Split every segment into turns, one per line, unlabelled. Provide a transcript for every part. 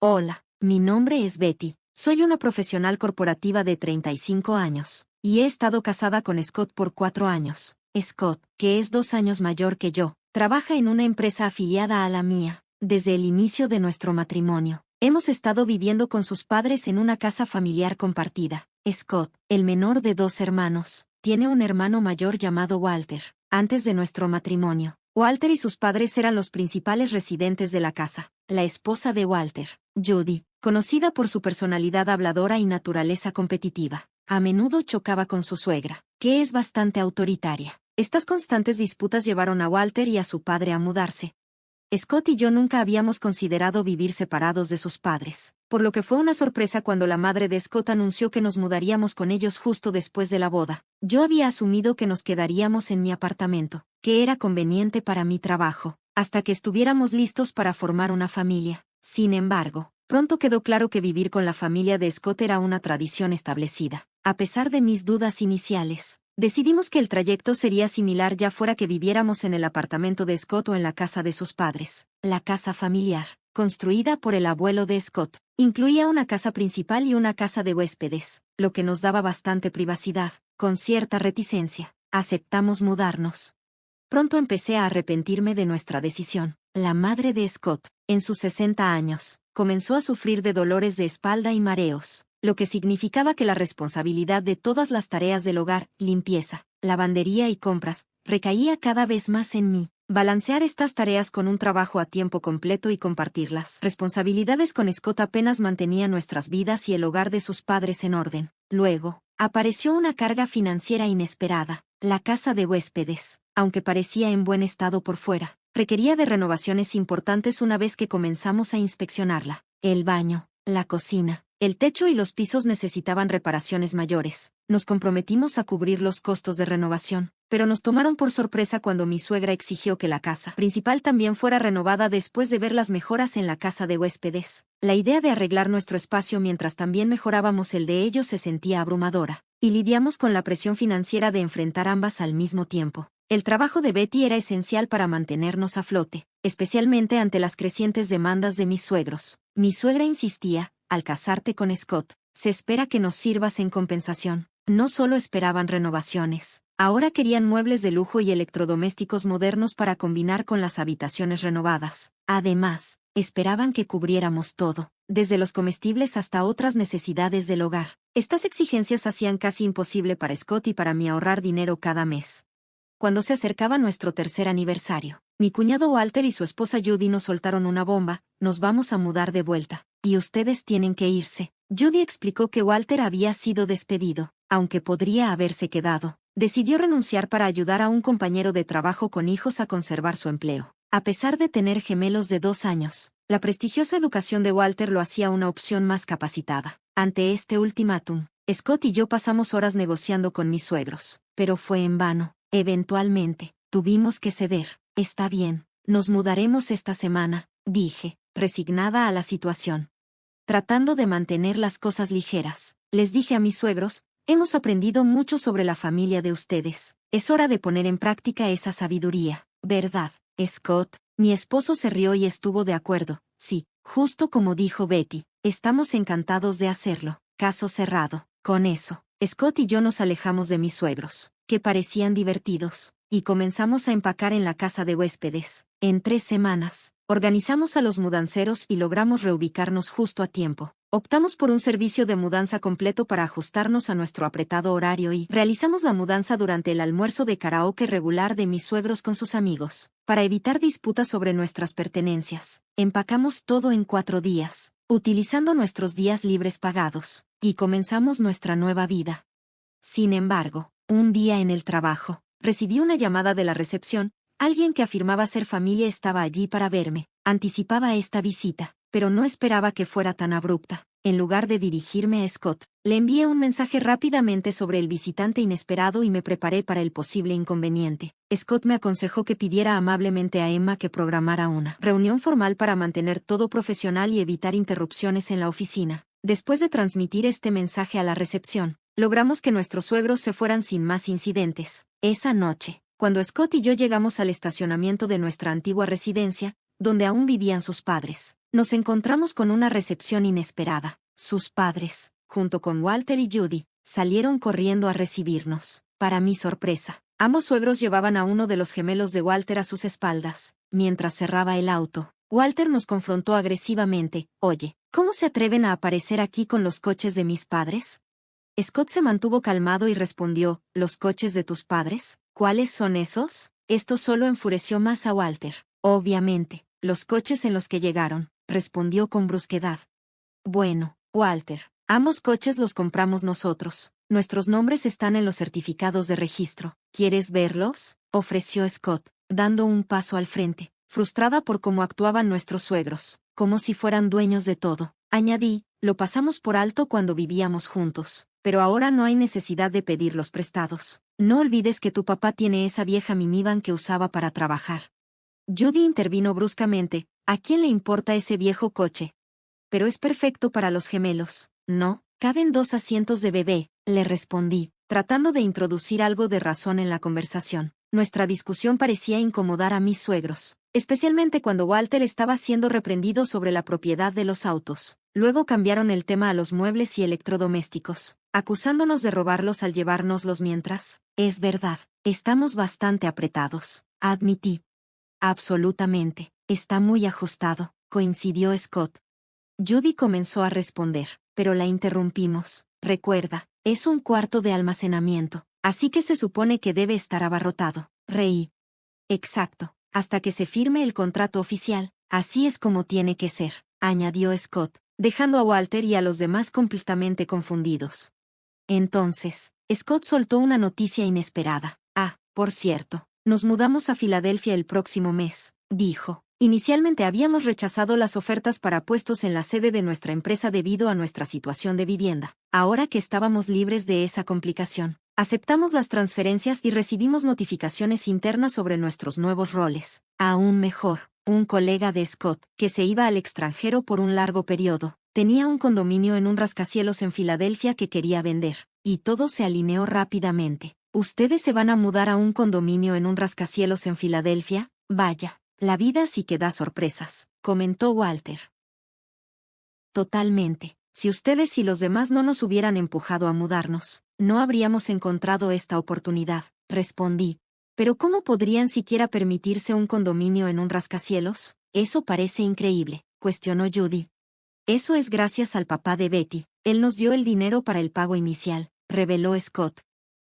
Hola, mi nombre es Betty. Soy una profesional corporativa de 35 años, y he estado casada con Scott por 4 años. Scott, que es 2 años mayor que yo, trabaja en una empresa afiliada a la mía. Desde el inicio de nuestro matrimonio, hemos estado viviendo con sus padres en una casa familiar compartida. Scott, el menor de 2 hermanos, tiene un hermano mayor llamado Walter. Antes de nuestro matrimonio, Walter y sus padres eran los principales residentes de la casa. La esposa de Walter, Judy, conocida por su personalidad habladora y naturaleza competitiva, a menudo chocaba con su suegra, que es bastante autoritaria. Estas constantes disputas llevaron a Walter y a su padre a mudarse. Scott y yo nunca habíamos considerado vivir separados de sus padres, por lo que fue una sorpresa cuando la madre de Scott anunció que nos mudaríamos con ellos justo después de la boda. Yo había asumido que nos quedaríamos en mi apartamento, que era conveniente para mi trabajo, hasta que estuviéramos listos para formar una familia. Sin embargo, pronto quedó claro que vivir con la familia de Scott era una tradición establecida. A pesar de mis dudas iniciales, decidimos que el trayecto sería similar ya fuera que viviéramos en el apartamento de Scott o en la casa de sus padres. La casa familiar, construida por el abuelo de Scott, incluía una casa principal y una casa de huéspedes, lo que nos daba bastante privacidad. Con cierta reticencia, aceptamos mudarnos. Pronto empecé a arrepentirme de nuestra decisión. La madre de Scott, en sus 60 años, comenzó a sufrir de dolores de espalda y mareos, lo que significaba que la responsabilidad de todas las tareas del hogar, limpieza, lavandería y compras, recaía cada vez más en mí. Balancear estas tareas con un trabajo a tiempo completo y compartir las responsabilidades con Scott apenas mantenía nuestras vidas y el hogar de sus padres en orden. Luego, apareció una carga financiera inesperada. La casa de huéspedes, aunque parecía en buen estado por fuera, requería de renovaciones importantes una vez que comenzamos a inspeccionarla. El baño, la cocina, el techo y los pisos necesitaban reparaciones mayores. Nos comprometimos a cubrir los costos de renovación, pero nos tomaron por sorpresa cuando mi suegra exigió que la casa principal también fuera renovada después de ver las mejoras en la casa de huéspedes. La idea de arreglar nuestro espacio mientras también mejorábamos el de ellos se sentía abrumadora, y lidiamos con la presión financiera de enfrentar ambas al mismo tiempo. El trabajo de Betty era esencial para mantenernos a flote, especialmente ante las crecientes demandas de mis suegros. Mi suegra insistía: al casarte con Scott, se espera que nos sirvas en compensación. No solo esperaban renovaciones, ahora querían muebles de lujo y electrodomésticos modernos para combinar con las habitaciones renovadas. Además, esperaban que cubriéramos todo, desde los comestibles hasta otras necesidades del hogar. Estas exigencias hacían casi imposible para Scott y para mí ahorrar dinero cada mes. Cuando se acercaba nuestro tercer aniversario, mi cuñado Walter y su esposa Judy nos soltaron una bomba: nos vamos a mudar de vuelta, y ustedes tienen que irse. Judy explicó que Walter había sido despedido, aunque podría haberse quedado. Decidió renunciar para ayudar a un compañero de trabajo con hijos a conservar su empleo. A pesar de tener gemelos de 2 años, la prestigiosa educación de Walter lo hacía una opción más capacitada. Ante este ultimátum, Scott y yo pasamos horas negociando con mis suegros, pero fue en vano. Eventualmente, tuvimos que ceder. Está bien, nos mudaremos esta semana, dije, resignada a la situación. Tratando de mantener las cosas ligeras, les dije a mis suegros: hemos aprendido mucho sobre la familia de ustedes. Es hora de poner en práctica esa sabiduría, ¿verdad, Scott? Mi esposo se rió y estuvo de acuerdo. Sí, justo como dijo Betty, estamos encantados de hacerlo. Caso cerrado. Con eso, Scott y yo nos alejamos de mis suegros, que parecían divertidos, y comenzamos a empacar en la casa de huéspedes. En 3 semanas, organizamos a los mudanceros y logramos reubicarnos justo a tiempo. Optamos por un servicio de mudanza completo para ajustarnos a nuestro apretado horario y realizamos la mudanza durante el almuerzo de karaoke regular de mis suegros con sus amigos. Para evitar disputas sobre nuestras pertenencias, empacamos todo en 4 días, utilizando nuestros días libres pagados, y comenzamos nuestra nueva vida. Sin embargo, un día en el trabajo, recibí una llamada de la recepción. Alguien que afirmaba ser familia estaba allí para verme. Anticipaba esta visita, pero no esperaba que fuera tan abrupta. En lugar de dirigirme a Scott, le envié un mensaje rápidamente sobre el visitante inesperado y me preparé para el posible inconveniente. Scott me aconsejó que pidiera amablemente a Emma que programara una reunión formal para mantener todo profesional y evitar interrupciones en la oficina. Después de transmitir este mensaje a la recepción, logramos que nuestros suegros se fueran sin más incidentes. Esa noche, cuando Scott y yo llegamos al estacionamiento de nuestra antigua residencia, donde aún vivían sus padres, nos encontramos con una recepción inesperada. Sus padres, junto con Walter y Judy, salieron corriendo a recibirnos. Para mi sorpresa, ambos suegros llevaban a uno de los gemelos de Walter a sus espaldas. Mientras cerraba el auto, Walter nos confrontó agresivamente. Oye, ¿cómo se atreven a aparecer aquí con los coches de mis padres? Scott se mantuvo calmado y respondió, ¿los coches de tus padres? ¿Cuáles son esos? Esto solo enfureció más a Walter. Obviamente, los coches en los que llegaron, respondió con brusquedad. Bueno, Walter, ambos coches los compramos nosotros. Nuestros nombres están en los certificados de registro. ¿Quieres verlos?, ofreció Scott, dando un paso al frente, frustrada por cómo actuaban nuestros suegros, como si fueran dueños de todo. Añadí, lo pasamos por alto cuando vivíamos juntos, pero ahora no hay necesidad de pedirlos prestados. No olvides que tu papá tiene esa vieja minivan que usaba para trabajar. Judy intervino bruscamente. ¿A quién le importa ese viejo coche? Pero es perfecto para los gemelos, ¿no? Caben 2 asientos de bebé, le respondí, tratando de introducir algo de razón en la conversación. Nuestra discusión parecía incomodar a mis suegros, especialmente cuando Walter estaba siendo reprendido sobre la propiedad de los autos. Luego cambiaron el tema a los muebles y electrodomésticos, acusándonos de robarlos al llevárnoslos mientras. Es verdad, estamos bastante apretados, admití. Absolutamente, está muy ajustado, coincidió Scott. Judy comenzó a responder, pero la interrumpimos. Recuerda, es un cuarto de almacenamiento, así que se supone que debe estar abarrotado. Reí. Exacto, hasta que se firme el contrato oficial, así es como tiene que ser, añadió Scott, dejando a Walter y a los demás completamente confundidos. Entonces, Scott soltó una noticia inesperada. Ah, por cierto, nos mudamos a Filadelfia el próximo mes, dijo. Inicialmente habíamos rechazado las ofertas para puestos en la sede de nuestra empresa debido a nuestra situación de vivienda. Ahora que estábamos libres de esa complicación, aceptamos las transferencias y recibimos notificaciones internas sobre nuestros nuevos roles. Aún mejor, un colega de Scott, que se iba al extranjero por un largo periodo, tenía un condominio en un rascacielos en Filadelfia que quería vender, y todo se alineó rápidamente. ¿Ustedes se van a mudar a un condominio en un rascacielos en Filadelfia? Vaya. La vida sí que da sorpresas, comentó Walter. Totalmente. Si ustedes y los demás no nos hubieran empujado a mudarnos, no habríamos encontrado esta oportunidad, respondí. Pero ¿cómo podrían siquiera permitirse un condominio en un rascacielos? Eso parece increíble, cuestionó Judy. Eso es gracias al papá de Betty. Él nos dio el dinero para el pago inicial, reveló Scott.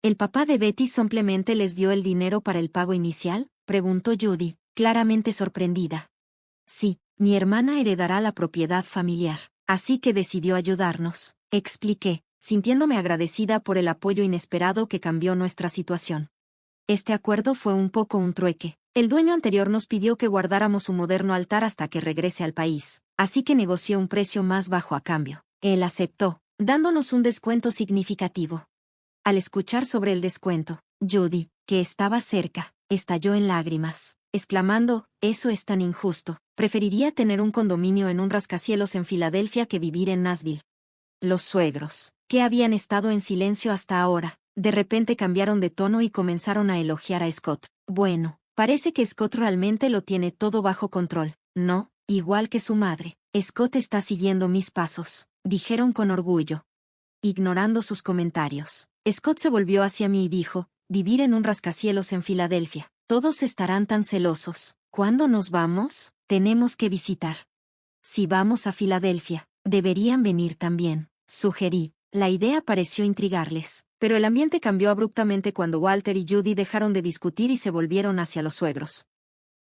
¿El papá de Betty simplemente les dio el dinero para el pago inicial?, preguntó Judy, claramente sorprendida. Sí, mi hermana heredará la propiedad familiar, así que decidió ayudarnos, expliqué, sintiéndome agradecida por el apoyo inesperado que cambió nuestra situación. Este acuerdo fue un poco un trueque. El dueño anterior nos pidió que guardáramos su moderno altar hasta que regrese al país, así que negoció un precio más bajo a cambio. Él aceptó, dándonos un descuento significativo. Al escuchar sobre el descuento, Judy, que estaba cerca, estalló en lágrimas, exclamando, «Eso es tan injusto, preferiría tener un condominio en un rascacielos en Filadelfia que vivir en Nashville». Los suegros, que habían estado en silencio hasta ahora, de repente cambiaron de tono y comenzaron a elogiar a Scott. Bueno, parece que Scott realmente lo tiene todo bajo control, ¿no? Igual que su madre. Scott está siguiendo mis pasos, dijeron con orgullo. Ignorando sus comentarios, Scott se volvió hacia mí y dijo, «Vivir en un rascacielos en Filadelfia. Todos estarán tan celosos. ¿Cuándo nos vamos? Tenemos que visitar». Si vamos a Filadelfia, deberían venir también, sugerí. La idea pareció intrigarles, pero el ambiente cambió abruptamente cuando Walter y Judy dejaron de discutir y se volvieron hacia los suegros.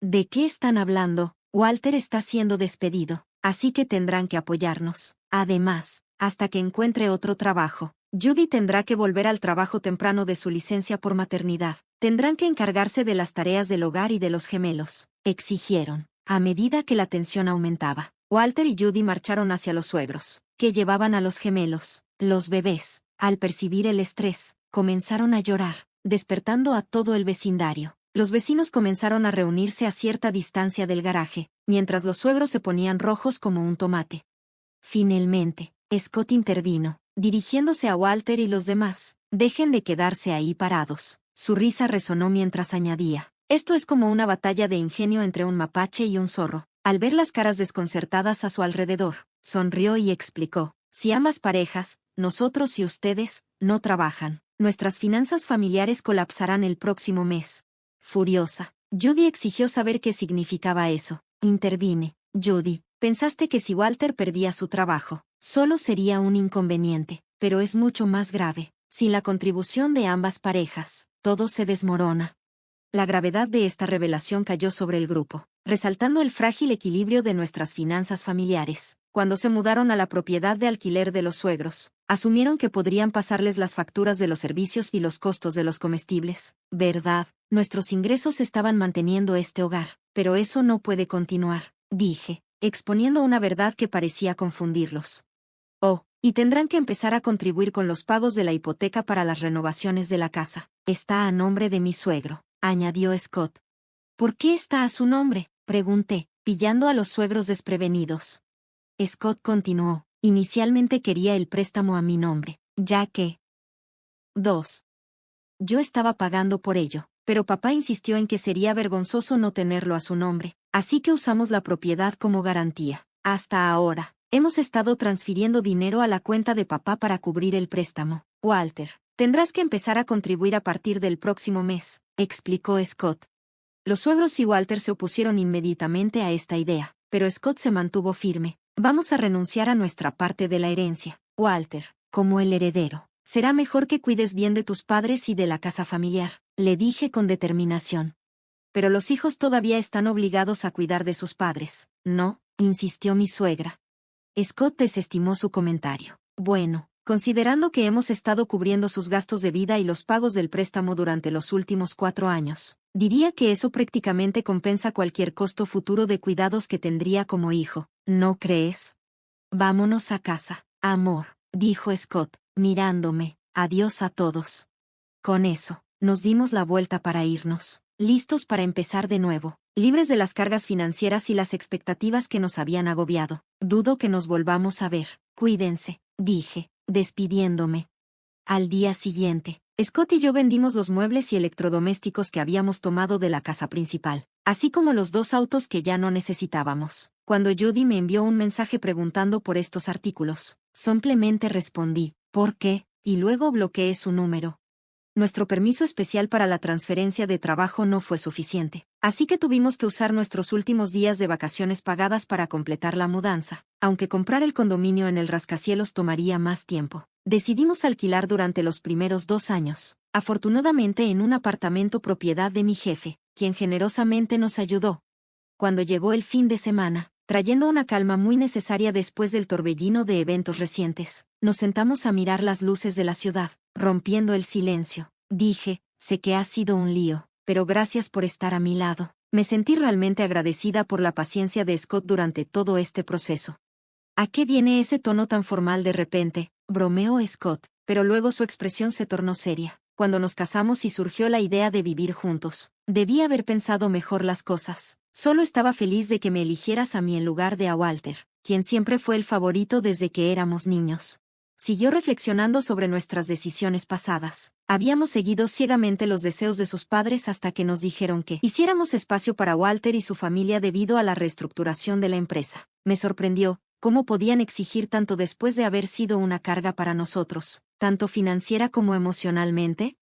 ¿De qué están hablando? Walter está siendo despedido, así que tendrán que apoyarnos. Además, hasta que encuentre otro trabajo, Judy tendrá que volver al trabajo temprano de su licencia por maternidad. Tendrán que encargarse de las tareas del hogar y de los gemelos, exigieron. A medida que la tensión aumentaba, Walter y Judy marcharon hacia los suegros, que llevaban a los gemelos. Los bebés, al percibir el estrés, comenzaron a llorar, despertando a todo el vecindario. Los vecinos comenzaron a reunirse a cierta distancia del garaje, mientras los suegros se ponían rojos como un tomate. Finalmente, Scott intervino, dirigiéndose a Walter y los demás. «Dejen de quedarse ahí parados». Su risa resonó mientras añadía, «Esto es como una batalla de ingenio entre un mapache y un zorro. Al ver las caras desconcertadas a su alrededor, sonrió y explicó: si ambas parejas, nosotros y ustedes, no trabajan, nuestras finanzas familiares colapsarán el próximo mes. Furiosa, Judy exigió saber qué significaba eso. Intervine: Judy, pensaste que si Walter perdía su trabajo, solo sería un inconveniente, pero es mucho más grave. Sin la contribución de ambas parejas, todo se desmorona. La gravedad de esta revelación cayó sobre el grupo, resaltando el frágil equilibrio de nuestras finanzas familiares. Cuando se mudaron a la propiedad de alquiler de los suegros, asumieron que podrían pasarles las facturas de los servicios y los costos de los comestibles. ¿Verdad? Nuestros ingresos estaban manteniendo este hogar, pero eso no puede continuar, dije, exponiendo una verdad que parecía confundirlos. Oh, y tendrán que empezar a contribuir con los pagos de la hipoteca para las renovaciones de la casa. Está a nombre de mi suegro, añadió Scott. ¿Por qué está a su nombre?, pregunté, pillando a los suegros desprevenidos. Scott continuó: inicialmente quería el préstamo a mi nombre, ya que 2. Yo estaba pagando por ello, pero papá insistió en que sería vergonzoso no tenerlo a su nombre, así que usamos la propiedad como garantía. Hasta ahora, hemos estado transfiriendo dinero a la cuenta de papá para cubrir el préstamo. Walter, tendrás que empezar a contribuir a partir del próximo mes, explicó Scott. Los suegros y Walter se opusieron inmediatamente a esta idea, pero Scott se mantuvo firme. Vamos a renunciar a nuestra parte de la herencia. Walter, como el heredero, será mejor que cuides bien de tus padres y de la casa familiar, le dije con determinación. Pero los hijos todavía están obligados a cuidar de sus padres, ¿no?, insistió mi suegra. Scott desestimó su comentario. Bueno, considerando que hemos estado cubriendo sus gastos de vida y los pagos del préstamo durante los últimos 4 años, diría que eso prácticamente compensa cualquier costo futuro de cuidados que tendría como hijo, ¿no crees? Vámonos a casa, amor, dijo Scott, mirándome. Adiós a todos. Con eso, nos dimos la vuelta para irnos, listos para empezar de nuevo, libres de las cargas financieras y las expectativas que nos habían agobiado. Dudo que nos volvamos a ver. Cuídense, dije, despidiéndome. Al día siguiente, Scott y yo vendimos los muebles y electrodomésticos que habíamos tomado de la casa principal, así como los 2 autos que ya no necesitábamos. Cuando Judy me envió un mensaje preguntando por estos artículos, simplemente respondí: ¿por qué?, y luego bloqueé su número. Nuestro permiso especial para la transferencia de trabajo no fue suficiente, así que tuvimos que usar nuestros últimos días de vacaciones pagadas para completar la mudanza. Aunque comprar el condominio en el rascacielos tomaría más tiempo, decidimos alquilar durante los primeros 2 años, afortunadamente en un apartamento propiedad de mi jefe, quien generosamente nos ayudó. Cuando llegó el fin de semana, trayendo una calma muy necesaria después del torbellino de eventos recientes, nos sentamos a mirar las luces de la ciudad, rompiendo el silencio. Dije: sé que ha sido un lío, pero gracias por estar a mi lado. Me sentí realmente agradecida por la paciencia de Scott durante todo este proceso. ¿A qué viene ese tono tan formal de repente?, bromeó Scott, pero luego su expresión se tornó seria. Cuando nos casamos y surgió la idea de vivir juntos, debí haber pensado mejor las cosas. Solo estaba feliz de que me eligieras a mí en lugar de a Walter, quien siempre fue el favorito desde que éramos niños. Siguió reflexionando sobre nuestras decisiones pasadas. Habíamos seguido ciegamente los deseos de sus padres hasta que nos dijeron que hiciéramos espacio para Walter y su familia debido a la reestructuración de la empresa. Me sorprendió cómo podían exigir tanto después de haber sido una carga para nosotros, tanto financiera como emocionalmente.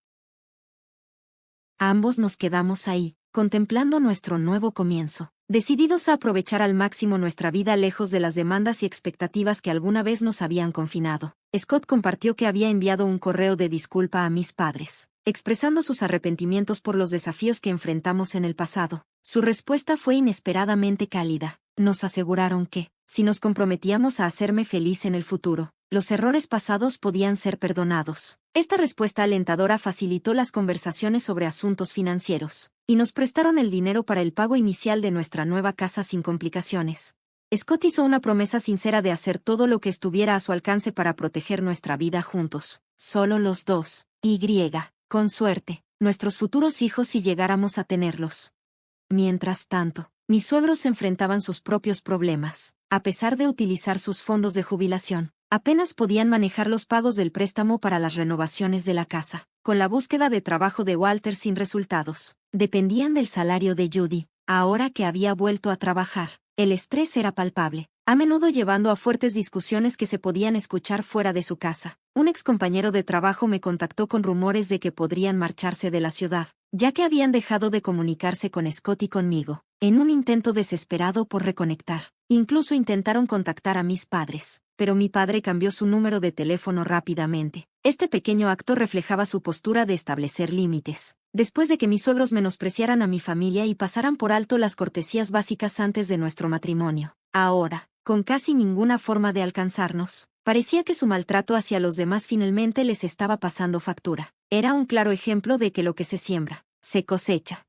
Ambos nos quedamos ahí, contemplando nuestro nuevo comienzo, decididos a aprovechar al máximo nuestra vida lejos de las demandas y expectativas que alguna vez nos habían confinado. Scott compartió que había enviado un correo de disculpa a mis padres, expresando sus arrepentimientos por los desafíos que enfrentamos en el pasado. Su respuesta fue inesperadamente cálida. Nos aseguraron que, si nos comprometíamos a hacerme feliz en el futuro, los errores pasados podían ser perdonados. Esta respuesta alentadora facilitó las conversaciones sobre asuntos financieros, y nos prestaron el dinero para el pago inicial de nuestra nueva casa sin complicaciones. Scott hizo una promesa sincera de hacer todo lo que estuviera a su alcance para proteger nuestra vida juntos, solo los dos, con suerte, nuestros futuros hijos si llegáramos a tenerlos. Mientras tanto, mis suegros enfrentaban sus propios problemas. A pesar de utilizar sus fondos de jubilación, apenas podían manejar los pagos del préstamo para las renovaciones de la casa. Con la búsqueda de trabajo de Walter sin resultados, dependían del salario de Judy, ahora que había vuelto a trabajar. El estrés era palpable, a menudo llevando a fuertes discusiones que se podían escuchar fuera de su casa. Un excompañero de trabajo me contactó con rumores de que podrían marcharse de la ciudad, ya que habían dejado de comunicarse con Scott y conmigo, en un intento desesperado por reconectar. Incluso intentaron contactar a mis padres, pero mi padre cambió su número de teléfono rápidamente. Este pequeño acto reflejaba su postura de establecer límites. Después de que mis suegros menospreciaran a mi familia y pasaran por alto las cortesías básicas antes de nuestro matrimonio, ahora, con casi ninguna forma de alcanzarnos, parecía que su maltrato hacia los demás finalmente les estaba pasando factura. Era un claro ejemplo de que lo que se siembra, se cosecha.